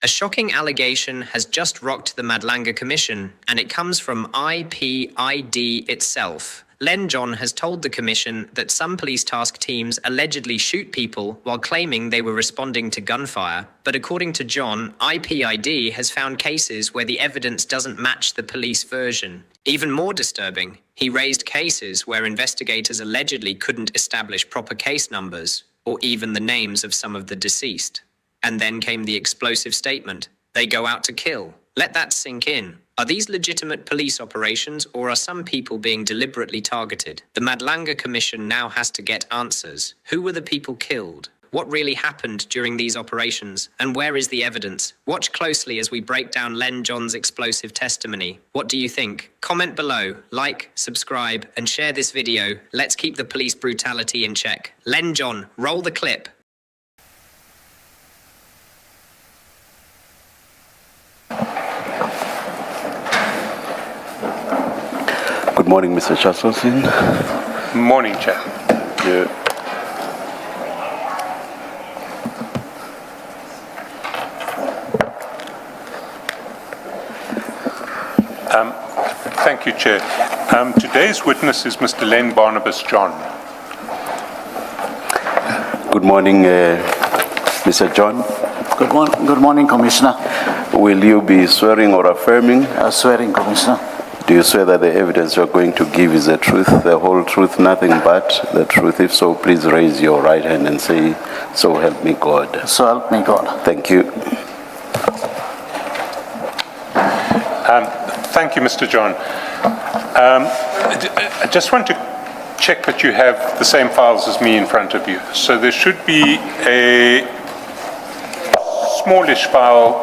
A shocking allegation has just rocked the Madlanga Commission, and it comes from IPID itself. Len John has told the Commission that some police task teams allegedly shoot people while claiming they were responding to gunfire. But according to John, IPID has found cases where the evidence doesn't match the police version. Even more disturbing, he raised cases where investigators allegedly couldn't establish proper case numbers or even the names of some of the deceased. And then came the explosive statement, "They go out to kill." Let that sink in. Are these legitimate police operations, or are some people being deliberately targeted? The Madlanga Commission now has to get answers. Who were the people killed? What really happened during these operations? And where is the evidence? Watch closely as we break down Len John's explosive testimony. What do you think? Comment below, like, subscribe, and share this video. Let's keep the police brutality in check. Len John, roll the clip. Good morning, Mr. Chairperson. Morning, Chair. Yeah. Thank you, Chair. Today's witness is Mr. Len Barnabas John. Good morning, Mr. John. Good morning, Commissioner. Will you be swearing or affirming? Swearing, Commissioner. Do you swear that the evidence you're going to give is the truth, the whole truth, nothing but the truth? If so, please raise your right hand and say, "So help me God." So help me God. Thank you. Thank you, Mr. John. I just want to check that you have the same files as me in front of you. So there should be a smallish file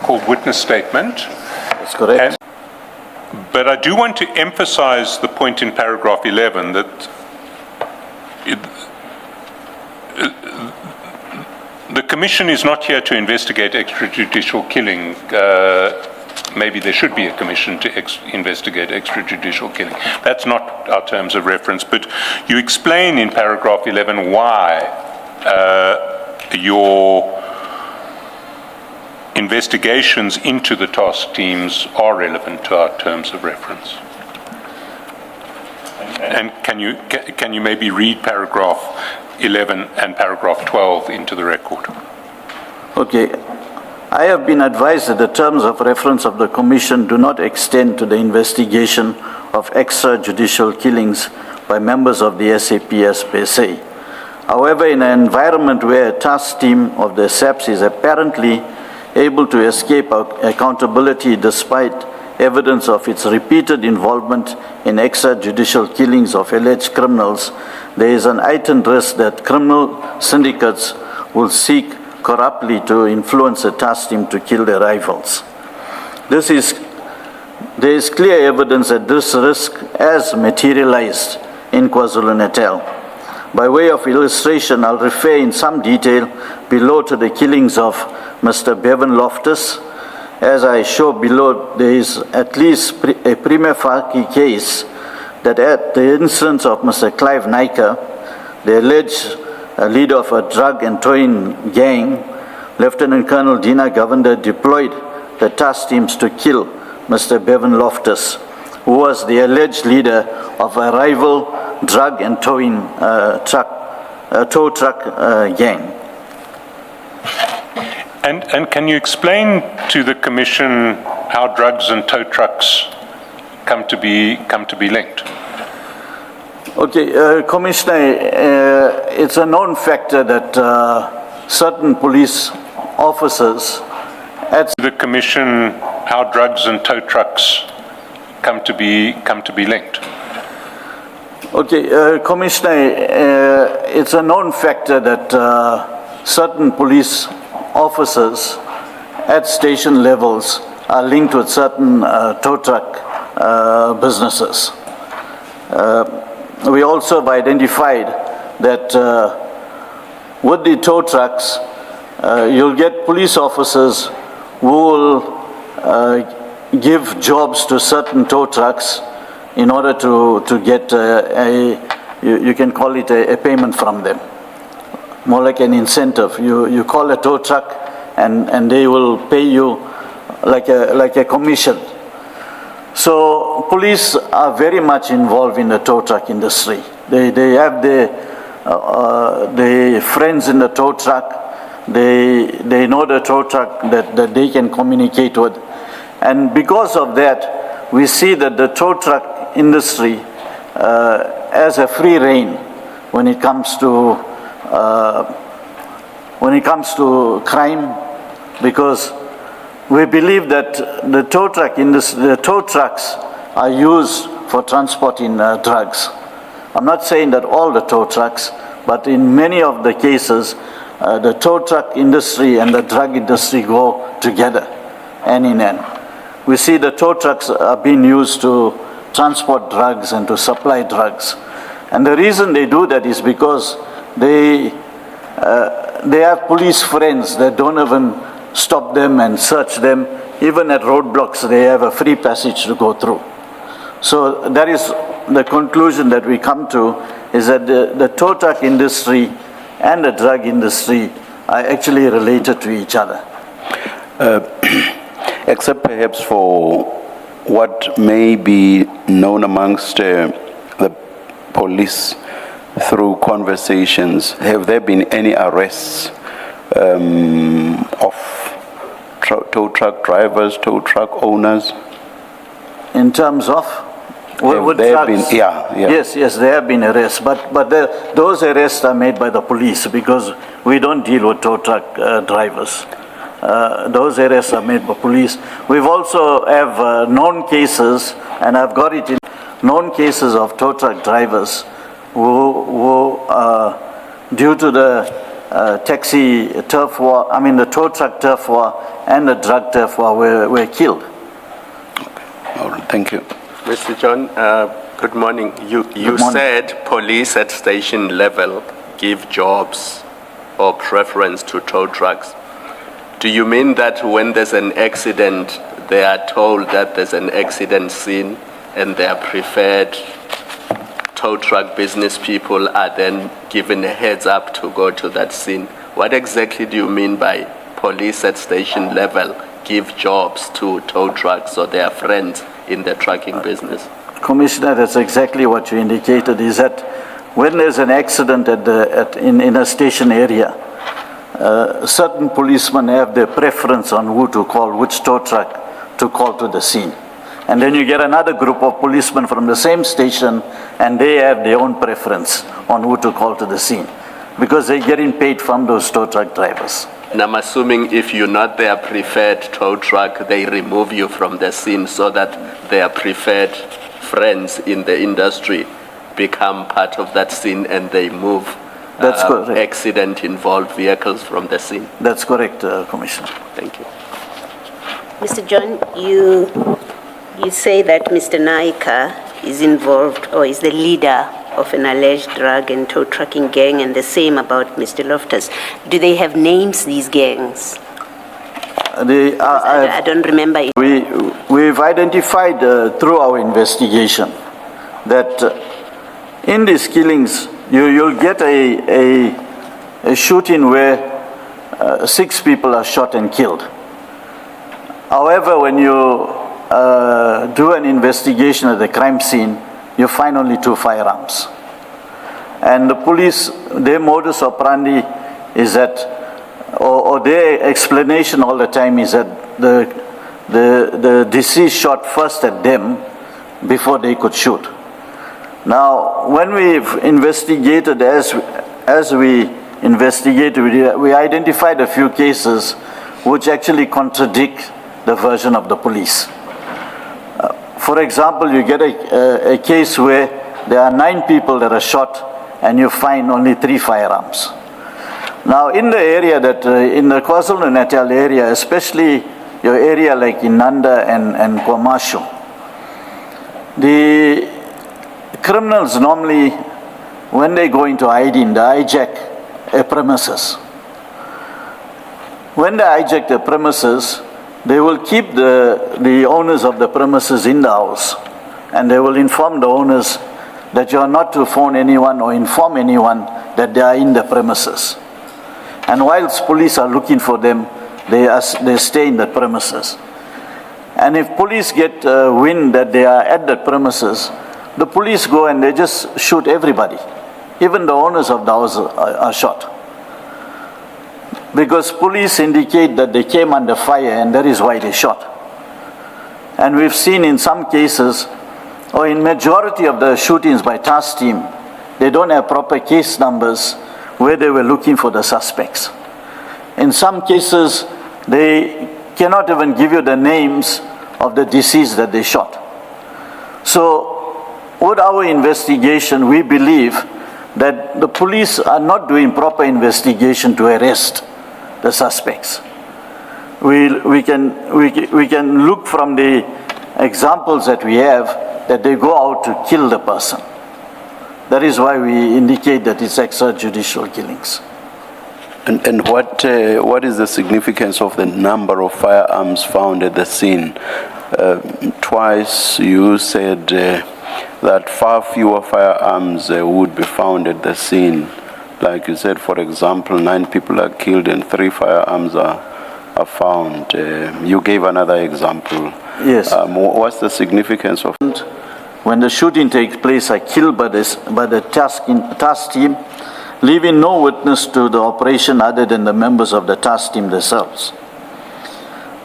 called witness statement. That's correct. But I do want to emphasize the point in paragraph 11 that the Commission is not here to investigate extrajudicial killing. Maybe there should be a commission to investigate extrajudicial killing. That's not our terms of reference, but you explain in paragraph 11 why your investigations into the task teams are relevant to our terms of reference. And can you maybe read paragraph 11 and paragraph 12 into the record? Okay. I have been advised that the terms of reference of the Commission do not extend to the investigation of extrajudicial killings by members of the SAPS per se. However, in an environment where a task team of the SAPS is apparently able to escape accountability despite evidence of its repeated involvement in extrajudicial killings of alleged criminals, there is an heightened risk that criminal syndicates will seek corruptly to influence a task team to kill their rivals. There is clear evidence that this risk has materialized in KwaZulu-Natal. By way of illustration, I'll refer in some detail below to the killings of Mr. Bevan Loftus. As I show below, there is at least a prima facie case that at the instance of Mr. Clive Naika, the alleged leader of a drug and towing gang, Lieutenant Colonel Dina Govender deployed the task teams to kill Mr. Bevan Loftus, who was the alleged leader of a rival drug and towing tow truck gang. And can you explain to the Commission how drugs and tow trucks come to be linked? Okay, Commissioner, it's a known factor that certain police officers at the Commission how drugs and tow trucks come to be linked. Okay, Commissioner, it's a known factor that certain police officers at station levels are linked with certain tow truck businesses. We also have identified that with the tow trucks, you'll get police officers who will give jobs to certain tow trucks in order to get you can call it a payment from them, more like an incentive. You call a tow truck and they will pay you like a commission. So police are very much involved in the tow truck industry. They have their friends in the tow truck. They know the tow truck that they can communicate with. And because of that, we see that the tow truck industry has a free rein when it comes to crime, because we believe that the tow truck industry, the tow trucks are used for transporting drugs. I'm not saying that all the tow trucks, but in many of the cases, the tow truck industry and the drug industry go together, hand in hand. We see the tow trucks are being used to transport drugs and to supply drugs. And the reason they do that is because they have police friends that don't even stop them and search them. Even at roadblocks, they have a free passage to go through. So that is the conclusion that we come to, is that the tow truck industry and the drug industry are actually related to each other. Except perhaps for what may be known amongst the police through conversations, have there been any arrests of tow truck drivers, tow truck owners? In terms of? Have there been, yeah. Yes, there have been arrests, but those arrests are made by the police, because we don't deal with tow truck drivers. Those arrests are made by police. We've also have known cases, and I've got it in known cases of tow truck drivers who due to the taxi turf war, the tow truck turf war and the drug turf war were killed. Okay. All right. Thank you. Mr. John, good morning. You said police at station level give jobs or preference to tow trucks. Do you mean that when there's an accident, they are told that there's an accident scene and their preferred tow truck business people are then given a heads up to go to that scene? What exactly do you mean by police at station level give jobs to tow trucks or their friends in the trucking business? Commissioner, that's exactly what you indicated, is that when there's an accident in a station area, certain policemen have their preference on who to call, which tow truck to call to the scene. And then you get another group of policemen from the same station, and they have their own preference on who to call to the scene, because they're getting paid from those tow truck drivers. And I'm assuming if you're not their preferred tow truck, they remove you from the scene so that their preferred friends in the industry become part of that scene and they move accident-involved vehicles from the scene. That's correct, Commissioner. Thank you. Mr. John, you say that Mr. Naika is involved or is the leader of an alleged drug and tow trucking gang, and the same about Mr. Loftus. Do they have names, these gangs? I don't remember it. We've identified through our investigation that in these killings, you'll get a shooting where 6 people are shot and killed. However, when you do an investigation at the crime scene, you find only 2 firearms. And the police, their modus operandi is that, or their explanation all the time is that the deceased shot first at them before they could shoot. Now, when we've investigated, as we investigated, we identified a few cases which actually contradict the version of the police. For example, you get a case where there are 9 people that are shot and you find only 3 firearms. Now, in the area in the KwaZulu-Natal area, especially your area like in Nanda and KwaMashu, the criminals normally, when they go into hiding, they hijack a premises. When they hijack the premises, they will keep the owners of the premises in the house, and they will inform the owners that you are not to phone anyone or inform anyone that they are in the premises. And whilst police are looking for them, they stay in the premises. And if police get wind that they are at the premises, the police go and they just shoot everybody. Even the owners of the house are shot. Because police indicate that they came under fire and that is why they shot. And we've seen in some cases, or in majority of the shootings by task team, they don't have proper case numbers where they were looking for the suspects. In some cases, they cannot even give you the names of the deceased that they shot. So, with our investigation, we believe that the police are not doing proper investigation to arrest the suspects. We can look from the examples that we have that they go out to kill the person. That is why we indicate that it's extrajudicial killings. And what is the significance of the number of firearms found at the scene? Twice you said that far fewer firearms would be found at the scene. Like you said, for example, 9 people are killed and 3 firearms are found. You gave another example. Yes. What's the significance of it? When the shooting takes place, are killed by the task team, leaving no witness to the operation other than the members of the task team themselves.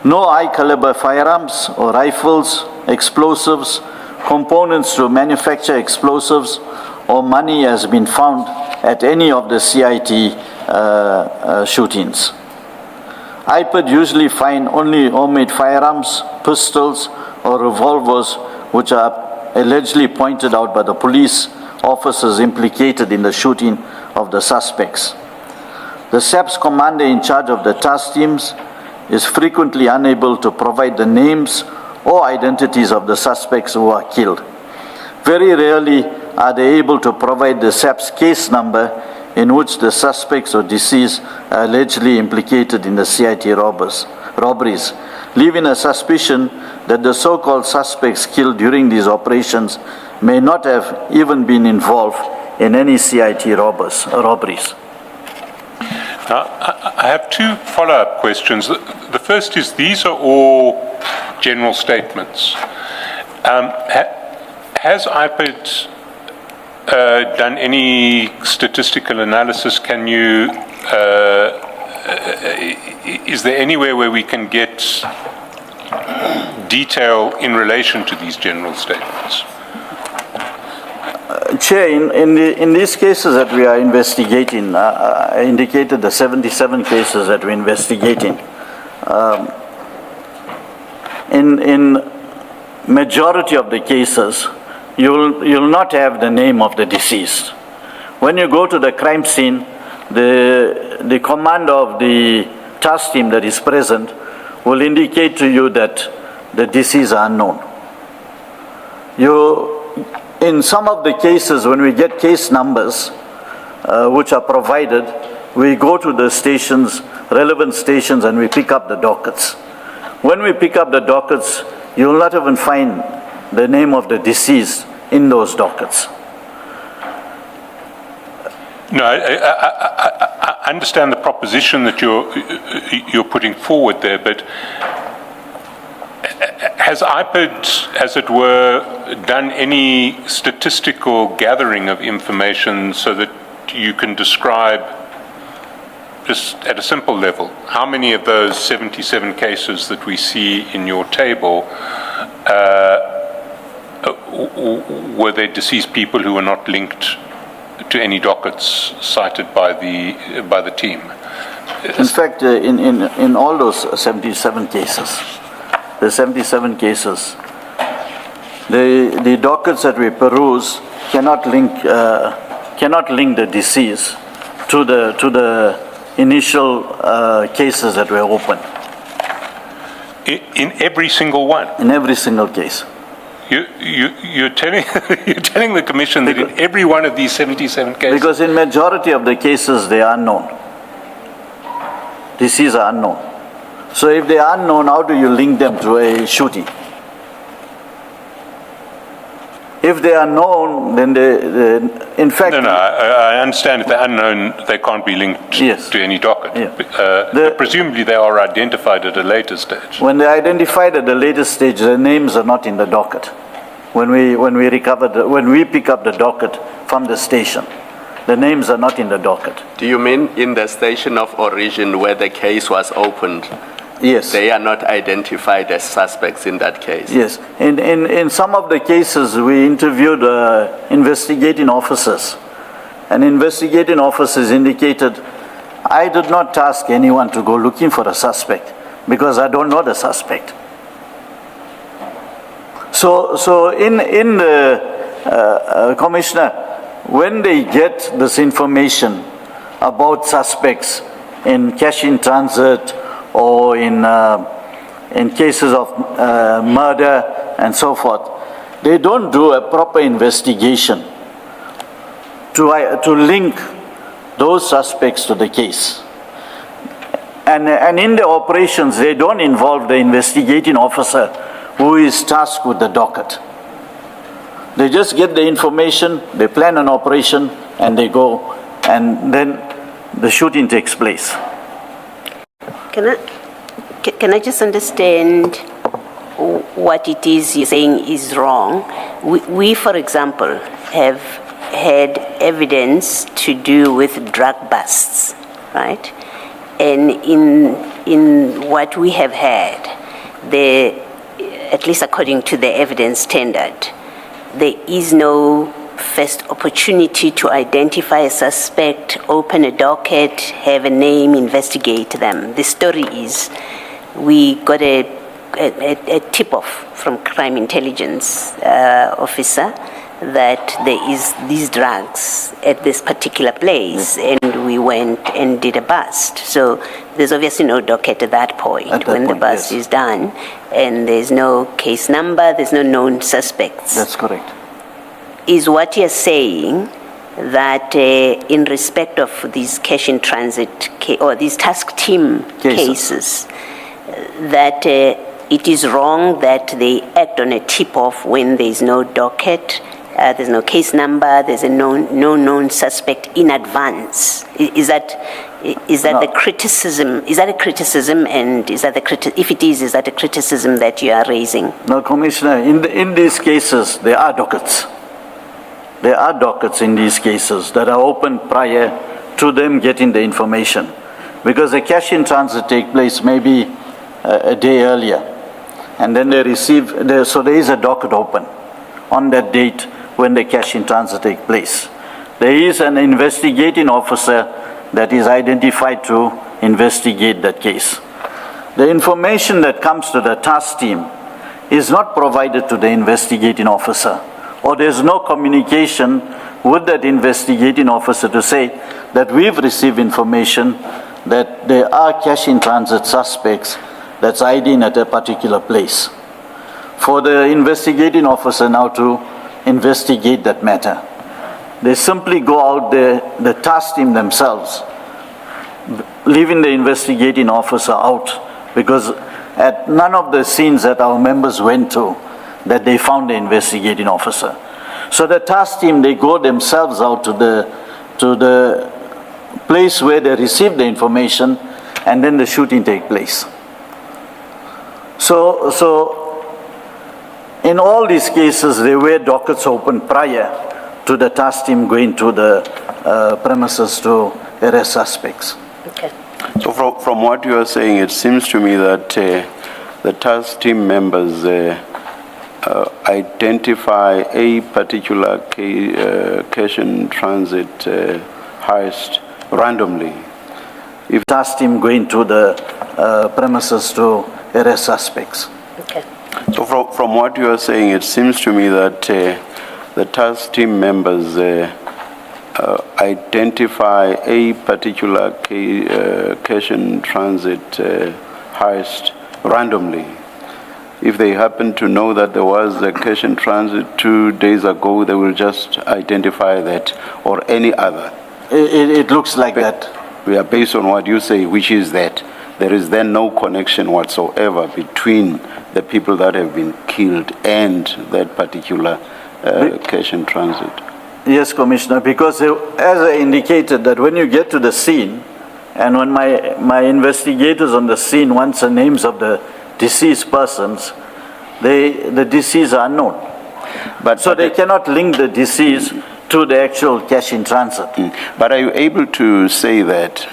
No high-caliber firearms or rifles, explosives, components to manufacture explosives, or money has been found at any of the CIT shootings. IPID usually find only homemade firearms, pistols, or revolvers, which are allegedly pointed out by the police officers implicated in the shooting of the suspects. The SAPS commander in charge of the task teams is frequently unable to provide the names or identities of the suspects who are killed. Very rarely are they able to provide the SAPS case number in which the suspects or deceased are allegedly implicated in the CIT robberies, leaving a suspicion that the so-called suspects killed during these operations may not have even been involved in any CIT robberies. Now, I have 2 follow-up questions. The first is, these are all general statements. Has IPID done any statistical analysis? Can you, is there anywhere where we can get detail in relation to these general statements? Chair, in these cases that we are investigating, I indicated the 77 cases that we're investigating. In majority of the cases, you'll not have the name of the deceased. When you go to the crime scene, the commander of the task team that is present will indicate to you that the deceased are unknown. In some of the cases, when we get case numbers which are provided, we go to the stations, relevant stations, and we pick up the dockets. When we pick up the dockets, you will not even find the name of the deceased in those dockets. No, I understand the proposition that you're putting forward there, but has IPID, as it were, done any statistical gathering of information so that you can describe, just at a simple level, how many of those 77 cases that we see in your table were there deceased people who were not linked to any dockets cited by the team? In fact, in all those 77 cases, the 77 cases, the dockets that we peruse cannot link the deceased to the initial cases that were opened. In every single one? In every single case. You're telling the Commission that in every one of these 77 cases? Because in majority of the cases, they are unknown. Deceased are unknown. So if they are unknown, how do you link them to a shooting? If they are known, then in fact... No, I understand if they're unknown, they can't be linked Yes. to any docket. Yeah. Presumably they are identified at a later stage. When they're identified at the later stage, their names are not in the docket. When we pick up the docket from the station, the names are not in the docket. Do you mean in the station of origin where the case was opened? Yes. They are not identified as suspects in that case? Yes. In some of the cases, we interviewed investigating officers. And investigating officers indicated, I did not task anyone to go looking for a suspect because I don't know the suspect. So in the Commissioner, when they get this information about suspects in cash in transit or in cases of murder and so forth, they don't do a proper investigation to link those suspects to the case. And in the operations, they don't involve the investigating officer who is tasked with the docket. They just get the information, they plan an operation, and they go, and then the shooting takes place. Can I just understand what it is you're saying is wrong? We, for example, have had evidence to do with drug busts, right? And in what we have had, at least according to the evidence standard, there is no first opportunity to identify a suspect, open a docket, have a name, investigate them. The story is we got a tip-off from crime intelligence officer that there is these drugs at this particular place, and we went and did a bust. So there's obviously no docket at that point when the bust is done, and there's no case number, there's no known suspects. That's correct. Is what you're saying that in respect of these cash in transit or these task team cases, that it is wrong that they act on a tip-off when there's no docket, there's no case number, there's no known suspect in advance? Is that no. The criticism? Is that a criticism? And is that if it is that a criticism that you are raising? No, Commissioner. In these cases, there are dockets. There are dockets in these cases that are opened prior to them getting the information, because the cash in transit take place maybe a day earlier, and then they receive. So there is a docket open on that date when the cash in transit take place. There is an investigating officer that is identified to investigate that case. The information that comes to the task team is not provided to the investigating officer, or there's no communication with that investigating officer to say that we've received information that there are cash in transit suspects that's hiding at a particular place. For the investigating officer now to investigate that matter, they simply go out there, the task team themselves, leaving the investigating officer out, because at none of the scenes that our members went to that they found the investigating officer. So the task team, they go themselves out to the place where they receive the information, and then the shooting take place. So in all these cases, there were dockets open prior to the task team going to the premises to arrest suspects. Okay. So from what you are saying, it seems to me that the task team members identify a particular cash in transit heist randomly. If task team going to the premises to arrest suspects. Okay. So from what you are saying, it seems to me that the task team members identify a particular cash in transit heist randomly. If they happen to know that there was a cash in transit 2 days ago, they will just identify that, or any other. It looks like that. We are based on what you say, which is that there is then no connection whatsoever between the people that have been killed and that particular cash in transit. Yes, Commissioner, because as I indicated that when you get to the scene, and when my investigators on the scene wants the names of the deceased persons, the deceased are unknown. So they cannot link the deceased to the actual cash in transit. But are you able to say that,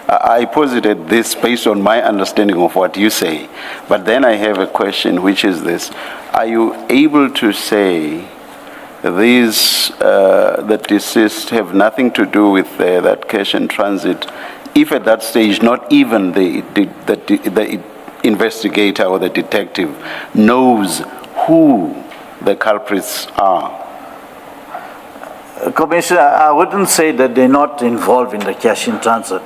I posited this based on my understanding of what you say, but then I have a question, which is this. Are you able to say these, the deceased have nothing to do with that cash in transit, if at that stage not even the investigator or the detective knows who the culprits are? Commissioner, I wouldn't say that they're not involved in the cash in transit.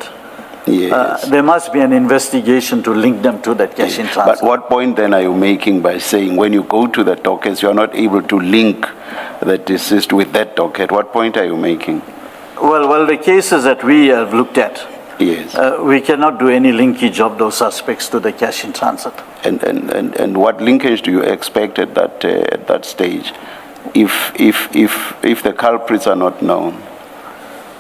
Yes. There must be an investigation to link them to that cash in transit. But what point then are you making by saying when you go to the dockets, you are not able to link the deceased with that docket? What point are you making? Well, the cases that we have looked at, yes, we cannot do any linkage of those suspects to the cash in transit. And what linkage do you expect at that stage? If the culprits are not known,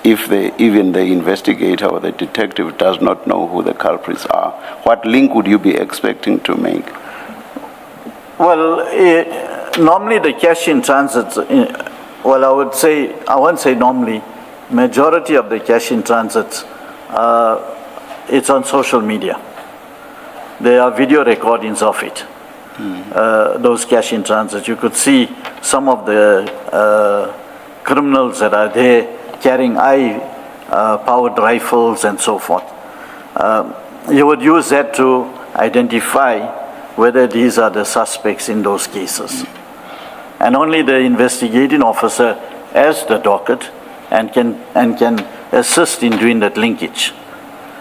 if even the investigator or the detective does not know who the culprits are, what link would you be expecting to make? Well, normally the cash in transit, well, I won't say normally, majority of the cash in transits, it's on social media. There are video recordings of it. Those cash in transits. You could see some of the criminals that are there carrying powered rifles and so forth. You would use that to identify whether these are the suspects in those cases. And only the investigating officer has the docket and can assist in doing that linkage.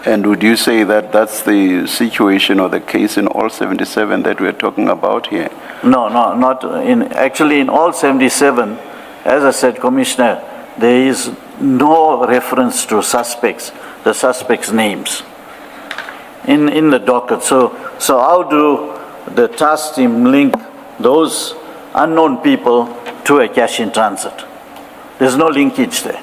And would you say that that's the situation or the case in all 77 that we're talking about here? No, not in. Actually, in all 77, as I said, Commissioner, there is no reference to suspects, the suspects' names in the docket. So how do the task team link those unknown people to a cash in transit? There's no linkage there.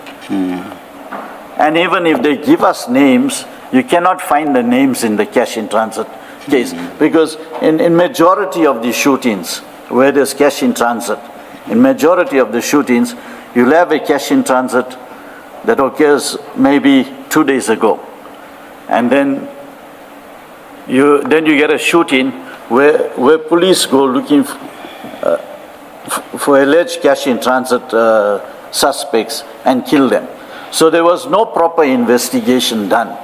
And even if they give us names, you cannot find the names in the cash in transit case, because in majority of the shootings where there's cash in transit, in majority of the shootings, you'll have a cash in transit that occurs maybe 2 days ago, and then you get a shooting where police go looking for alleged cash in transit suspects and kill them. So there was no proper investigation done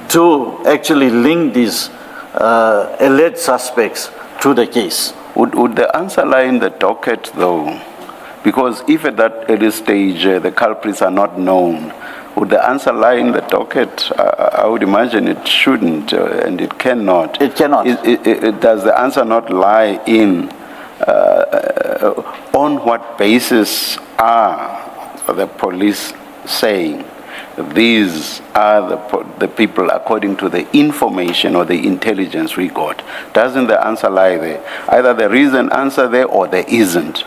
to actually link these alleged suspects to the case. Would the answer lie in the docket, though? Because if at that early stage the culprits are not known, would the answer lie in the docket? I would imagine it shouldn't, and it cannot. It cannot. Does the answer not lie in on what basis are the police saying these are the people according to the information or the intelligence we got? Doesn't the answer lie there? Either there is an answer there or there isn't.